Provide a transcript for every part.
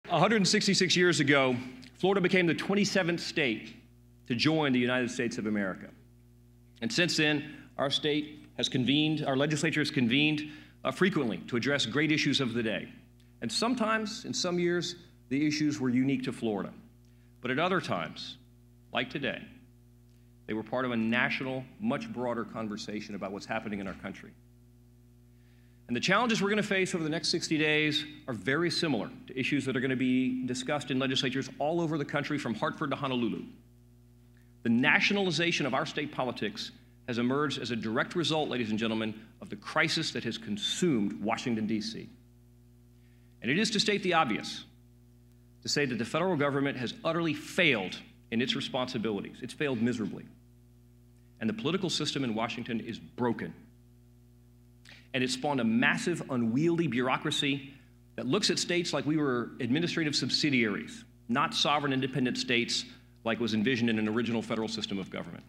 166 years ago, Florida became the 27th state to join the United States of America. And since then, our legislature has convened frequently to address great issues of the day. And sometimes, in some years, the issues were unique to Florida. But at other times, like today, they were part of a national, much broader conversation about what's happening in our country. And the challenges we're going to face over the next 60 days are very similar to issues that are going to be discussed in legislatures all over the country, from Hartford to Honolulu. The nationalization of our state politics has emerged as a direct result, ladies and gentlemen, of the crisis that has consumed Washington, D.C. And it is to state the obvious, to say that the federal government has utterly failed in its responsibilities. It's failed miserably. And the political system in Washington is broken. And it spawned a massive, unwieldy bureaucracy that looks at states like we were administrative subsidiaries, not sovereign, independent states like was envisioned in an original federal system of government.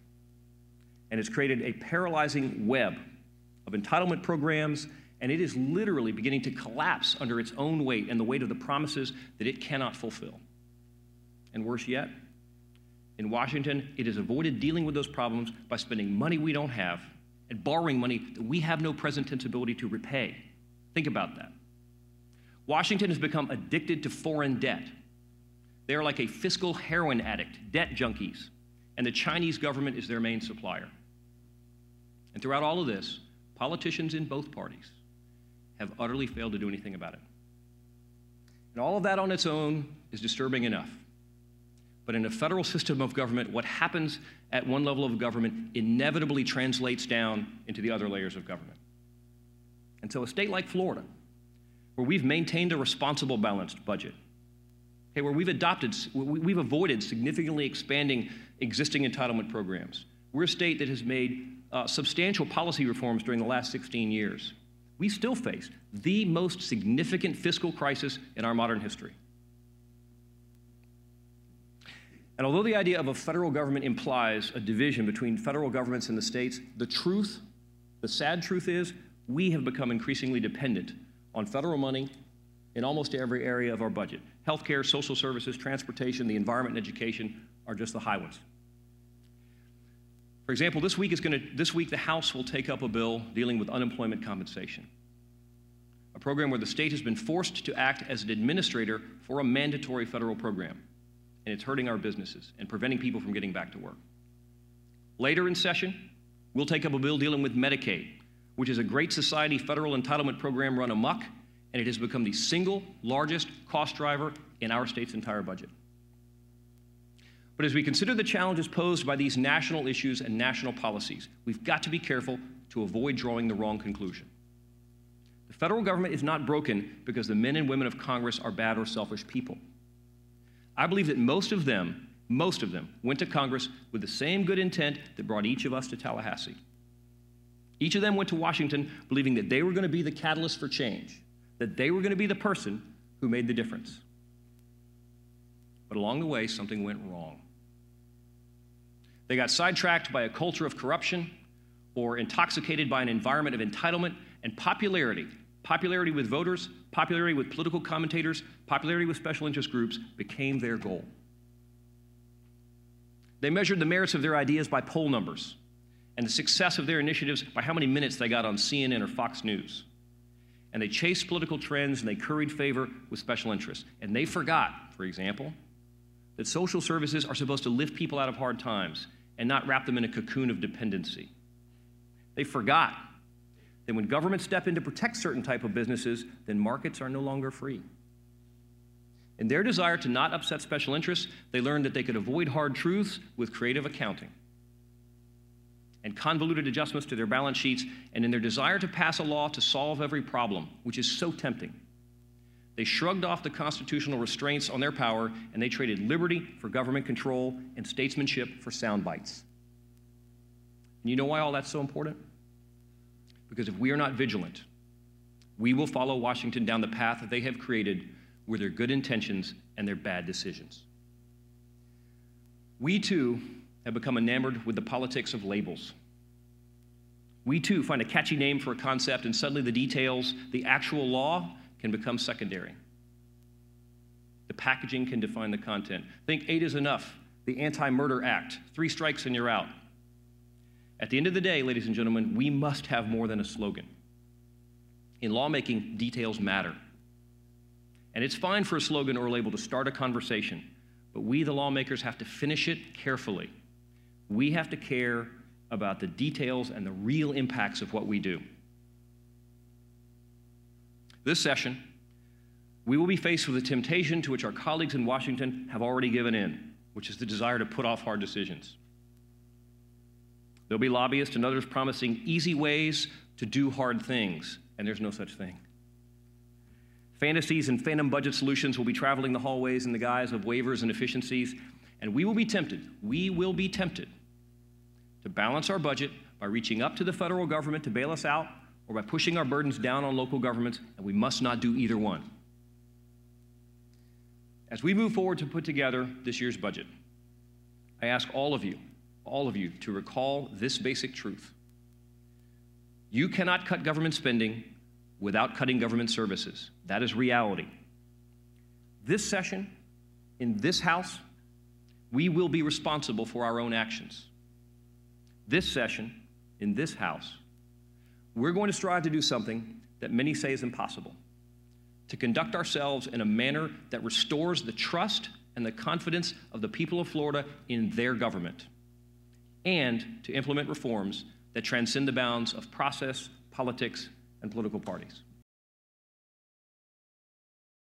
And it's created a paralyzing web of entitlement programs, and it is literally beginning to collapse under its own weight and the weight of the promises that it cannot fulfill. And worse yet, in Washington, it has avoided dealing with those problems by spending money we don't have and borrowing money that we have no present tense ability to repay. Think about that. Washington has become addicted to foreign debt. They are like a fiscal heroin addict, debt junkies, and the Chinese government is their main supplier. And throughout all of this, politicians in both parties have utterly failed to do anything about it. And all of that on its own is disturbing enough. But in a federal system of government, what happens at one level of government inevitably translates down into the other layers of government. And so a state like Florida, where we've maintained a responsible, balanced budget, where we've avoided significantly expanding existing entitlement programs. We're a state that has made substantial policy reforms during the last 16 years. We still face the most significant fiscal crisis in our modern history. And although the idea of a federal government implies a division between federal governments and the states, the sad truth is, we have become increasingly dependent on federal money in almost every area of our budget. Healthcare, social services, transportation, the environment, and education are just the high ones. For example, this week the House will take up a bill dealing with unemployment compensation, a program where the state has been forced to act as an administrator for a mandatory federal program. And it's hurting our businesses and preventing people from getting back to work. Later in session, we'll take up a bill dealing with Medicaid, which is a Great Society federal entitlement program run amok, and it has become the single largest cost driver in our state's entire budget. But as we consider the challenges posed by these national issues and national policies, we've got to be careful to avoid drawing the wrong conclusion. The federal government is not broken because the men and women of Congress are bad or selfish people. I believe that most of them went to Congress with the same good intent that brought each of us to Tallahassee. Each of them went to Washington believing that they were going to be the catalyst for change, that they were going to be the person who made the difference. But along the way, something went wrong. They got sidetracked by a culture of corruption or intoxicated by an environment of entitlement and popularity. Popularity with voters, popularity with political commentators, popularity with special interest groups became their goal. They measured the merits of their ideas by poll numbers and the success of their initiatives by how many minutes they got on CNN or Fox News. And they chased political trends and they curried favor with special interests. And they forgot, for example, that social services are supposed to lift people out of hard times and not wrap them in a cocoon of dependency. They forgot that when governments step in to protect certain type of businesses, then markets are no longer free. In their desire to not upset special interests, they learned that they could avoid hard truths with creative accounting and convoluted adjustments to their balance sheets, and in their desire to pass a law to solve every problem, which is so tempting, they shrugged off the constitutional restraints on their power, and they traded liberty for government control and statesmanship for sound bites. And you know why all that's so important? Because if we are not vigilant, we will follow Washington down the path that they have created with their good intentions and their bad decisions. We too have become enamored with the politics of labels. We too find a catchy name for a concept, and suddenly the details, the actual law, can become secondary. The packaging can define the content. Think 8 is enough. The Anti-Murder Act, 3 strikes and you're out. At the end of the day, ladies and gentlemen, we must have more than a slogan. In lawmaking, details matter. And it's fine for a slogan or a label to start a conversation, but we, the lawmakers, have to finish it carefully. We have to care about the details and the real impacts of what we do. This session, we will be faced with a temptation to which our colleagues in Washington have already given in, which is the desire to put off hard decisions. There'll be lobbyists and others promising easy ways to do hard things, and there's no such thing. Fantasies and phantom budget solutions will be traveling the hallways in the guise of waivers and efficiencies, and we will be tempted to balance our budget by reaching up to the federal government to bail us out or by pushing our burdens down on local governments, and we must not do either one. As we move forward to put together this year's budget, I ask all of you to recall this basic truth. You cannot cut government spending without cutting government services. That is reality. This session, in this House, we will be responsible for our own actions. This session, in this House, we're going to strive to do something that many say is impossible, to conduct ourselves in a manner that restores the trust and the confidence of the people of Florida in their government, and to implement reforms that transcend the bounds of process, politics, and political parties.